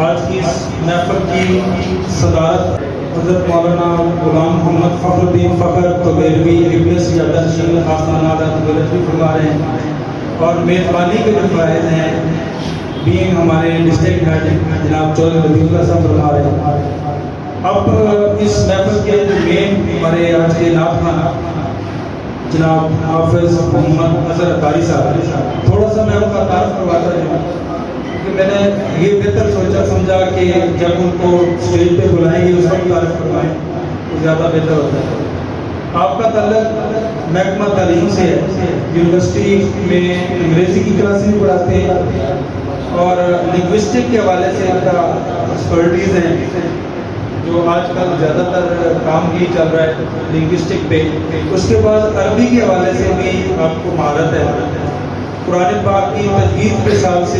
آج کی اس محفل کی صدارت حضرت مولانا غلام محمد فخر الدین فخر تولیلوی ابن سیادہ نشین آستانہ تولیلوی فرما رہے ہیں، اور میزبانی کے جو فائز ہیں بینگ ہمارے ڈسٹرکٹ ہیڈ جناب چودھری ربیع اللہ صاحب فرما رہے ہیں۔ اب اس محفل کے جو مین ہمارے آج کے نعت خواں جناب حافظ محمد اظہر اطاری صاحب، تھوڑا سا میں ان کا تعارف کرواتا ہوں کہ میں نے یہ بہتر سوچا سمجھا کہ جب ان کو اسٹیج پہ بلائیں گے اس وقت تعارف کروائیں تو زیادہ بہتر ہوتا ہے۔ آپ کا تعلق محکمہ تعلیم سے ہے، یونیورسٹی میں انگریزی کی کلاسیں بھی پڑھاتے ہیں اور لنگوسٹک کے حوالے سے ان کا ایکسپرٹیز ہیں، جو آج کل زیادہ تر کام بھی چل رہا ہے لنگوسٹک پہ۔ اس کے بعد عربی کے حوالے سے بھی آپ کو مہارت ہے۔ قرآن پاک کی تجوید کے سال سے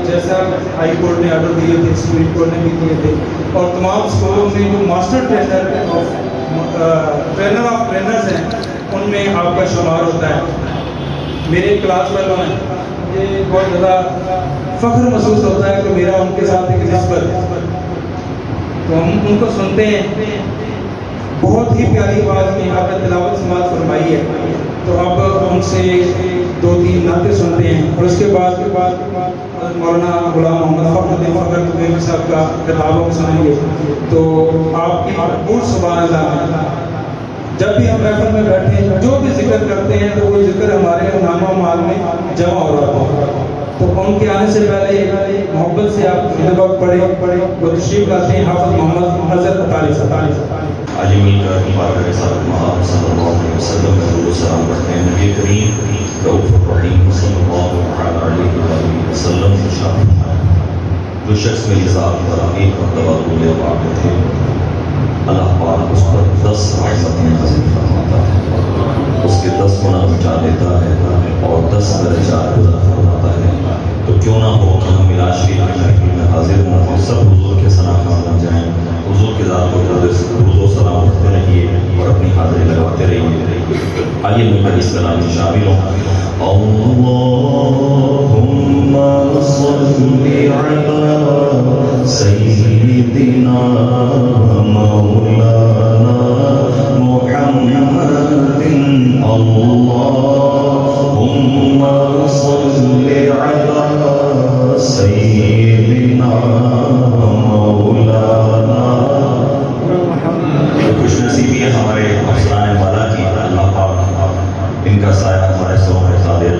جیسا ہائی کورٹ نے آرڈر دیے تھے، سپریم کورٹ نے بھی دیے تھے، اور تمام اسکولوں میں جو ماسٹر ٹرینر آف ٹرینرز ہیں ان میں آپ کا شمار ہوتا ہے۔ میرے کلاس والوں ہیں، مجھے بہت زیادہ فخر محسوس ہوتا ہے کہ میرا ان کے ساتھ ایک نسبت، تو ہم ان کو سنتے ہیں۔ بہت ہی پیاری آواز میں آپ نے تلاوت سماعت فرمائی ہے، تو اب ان سے دو تین نعتیں سنتے ہیں، اور اس کے بعد مولانا غلام محمد فخر الدین فخر تولیلوی صاحب کا خطاب ہم سنیں گے۔ تو آپ کی بھرپور سبحان اللہ ہے۔ جب بھی ہم محفل میں بیٹھے ہیں جو بھی ذکر کرتے ہیں تو وہ ذکر ہمارے نامہ مال میں جمع ہو رہا ہے، تو ان کے آنے سے پہلے محبت سے آپ وقت پڑھیں، وہ تشریف لاتے ہیں حافظ محمد اظہر اطاری صاحب۔ عالمین کا مبارک کے ساتھ محمد صلی اللہ علیہ وسلم کا درود و سلام پڑھتے ہیں۔ نبی کریم رؤوف الرحیم صلی اللہ علیہ وسلم سے شامل ہیں۔ جو شخص میری ذات پر ایک مرتبہ دولے واقع تھے، اللہ پاک اس پر 10 رحمتیں نازل فرماتا ہے، اس کے 10 گناہ مٹا دیتا ہے اور 10 درجات بلند فرماتا ہے۔ تو کیوں نہ ہو کہ ہم علاج کی محفل میں حاضر ہوں اور سب حضور کے ثنا خواندہ جائیں، حضور کے ذات کو درود و سلام پڑھتے رہیے اور اپنی حاضری لگواتے رہیے۔ آئیے مل کر اس کلام میں شامل ہوں۔ اللہم صلی علی سیدنا مولانا محمد، اللہم صلی علی سیدنا مولانا۔ خوش نصیبی ہے ہمارے افسران والا کی، اللہ پاک ان کا سایہ ہمارے سروں پر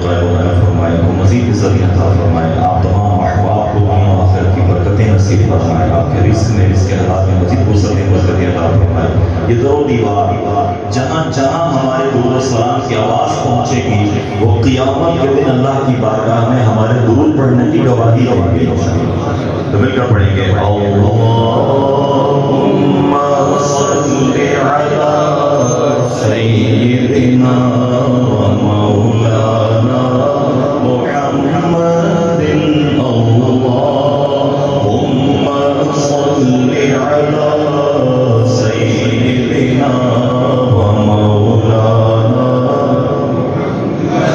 قائم و دائم فرمائے، ان کو مزید عزت عطا فرمائے، آپ تمام احباب کو دنیا و آخرت کی برکتیں نصیب فرمائے، آپ کے رزق میں رزق حلال میں مزید وسعتیں برکتیں عطا فرمائے۔ یہ در و دیوار جہاں جہاں ہمارے درود و سلام کی آواز پہنچے گی، وہ قیامت کے دن اللہ کی بارگاہ میں ہمارے درود پڑھنے کی گواہی دیں گے۔ تو مل کر پڑھیں گے اللہم صلی علی سیدنا مولانا محمد، اللہم صلی علی سیدنا مولانا وعلی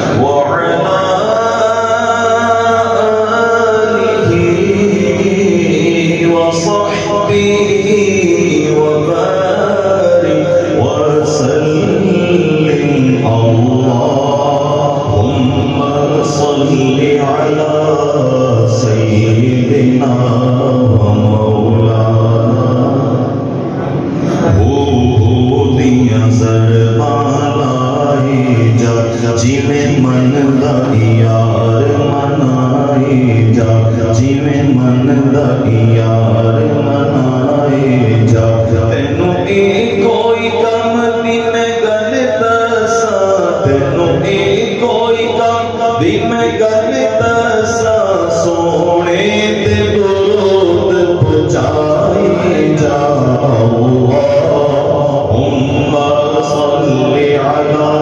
آلہ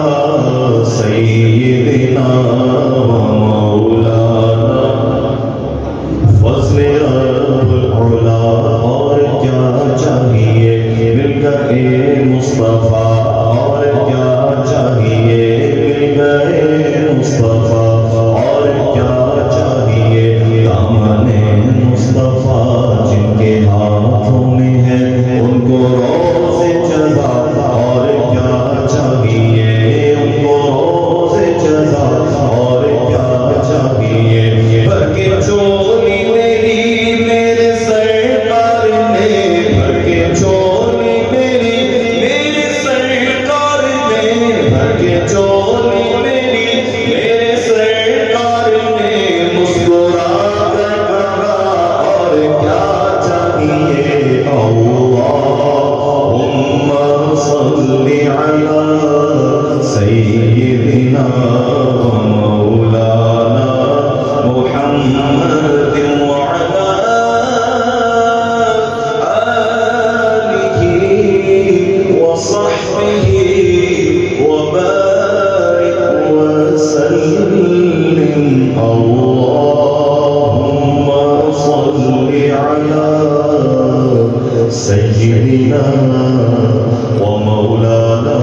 وصحبہ اور کیا چاہیے، مل کر اے مصطفیٰ على سيدنا ومولانا